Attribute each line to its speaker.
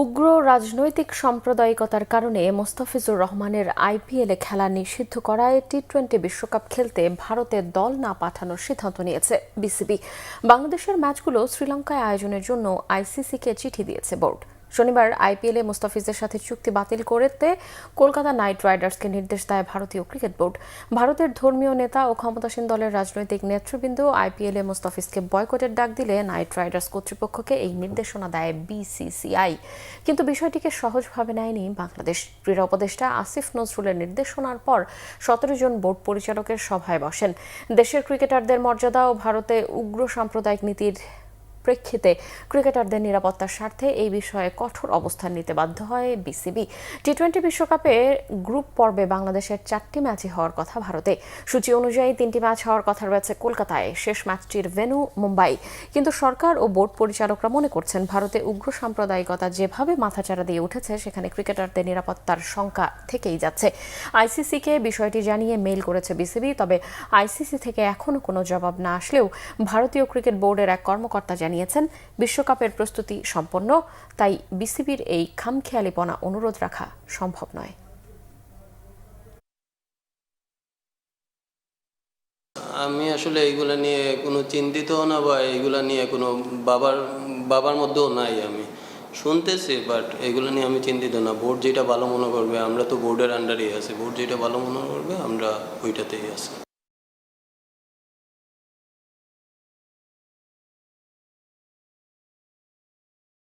Speaker 1: উগ্র রাজনৈতিক সাম্প্রদায়িকতার কারণে মোস্তাফিজুর রহমানের আইপিএলে খেলা নিষিদ্ধ করায় টি-20 বিশ্বকাপ খেলতে ভারতে দল না পাঠানোর সিদ্ধান্ত নিয়েছে বিসিবি। বাংলাদেশের ম্যাচগুলো শ্রীলঙ্কায় আয়োজনের জন্য আইসিসিকে চিঠি দিয়েছে বোর্ড। শনিবার আইপিএলে মোস্তাফিজের সাথে চুক্তি বাতিল করতে কলকাতা নাইট রাইডার্সকে নির্দেশ দেয় ভারতীয় ক্রিকেট বোর্ড। ভারতের ধর্মীয় নেতা ও ক্ষমতাসীন দলের রাজনৈতিক নেতৃবৃন্দ আইপিএলে মোস্তাফিজকে বয়কটের ডাক দিলে নাইট রাইডার্স কর্তৃপক্ষকে এই নির্দেশনা দেয় বিসিসিআই। কিন্তু বিষয়টিকে সহজভাবে নেয়নি বাংলাদেশ। ক্রীড়া উপদেষ্টা আসিফ নজরুলের নির্দেশনার পর 17 জন বোর্ড পরিচালকের সভায় বসেন। দেশের ক্রিকেটারদের মর্যাদা ও ভারতে উগ্র সাম্প্রদায়িক নীতির প্রেক্ষিতে ক্রিকেটারদের নিরাপত্তার স্বার্থে এই বিষয়ে কঠোর অবস্থান নিতে বাধ্য হয় বিসিবি। টি-20 বিশ্বকাপে গ্রুপ পর্বে বাংলাদেশের 4টি ম্যাচই হওয়ার কথা ভারতে। সূচি অনুযায়ী 3টি ম্যাচ হওয়ার কথা রয়েছে কলকাতায়, শেষ ম্যাচটির ভেন্যু মুম্বাই। কিন্তু সরকার ও বোর্ড পরিচালকরা মনে করছেন ভারতে উগ্র সাম্প্রদায়িকতা যেভাবে মাথাচাড়া দিয়ে উঠেছে সেখানে ক্রিকেটারদের নিরাপত্তার শঙ্কা থেকেই যাচ্ছে। আইসিসিকে বিষয়টি জানিয়ে মেইল করেছে বিসিবি, তবে আইসিসি থেকে এখনো কোনো জবাব না আসলেও ভারতীয় ক্রিকেট বোর্ডের এক কর্মকর্তা জানিয়েছেন বিশ্বকাপের প্রস্তুতি সম্পন্ন, তাই বিসিবির এই খামখেয়ালিপনা অনুরোধ রাখা সম্ভব নয়।
Speaker 2: আমি আসলে এইগুলা নিয়ে কোনো চিন্তিত না, বা এইগুলা নিয়ে কোনো বাবার মধ্যেও নাই। আমি শুনতেছি, বাট এগুলো নিয়ে আমি চিন্তিত না। বোর্ড যেটা ভালো মনে করবে, আমরা তো বোর্ডের আন্ডারেই আছি, বোর্ড যেটা ভালো মনে করবে আমরা ওইটাতেই আছি।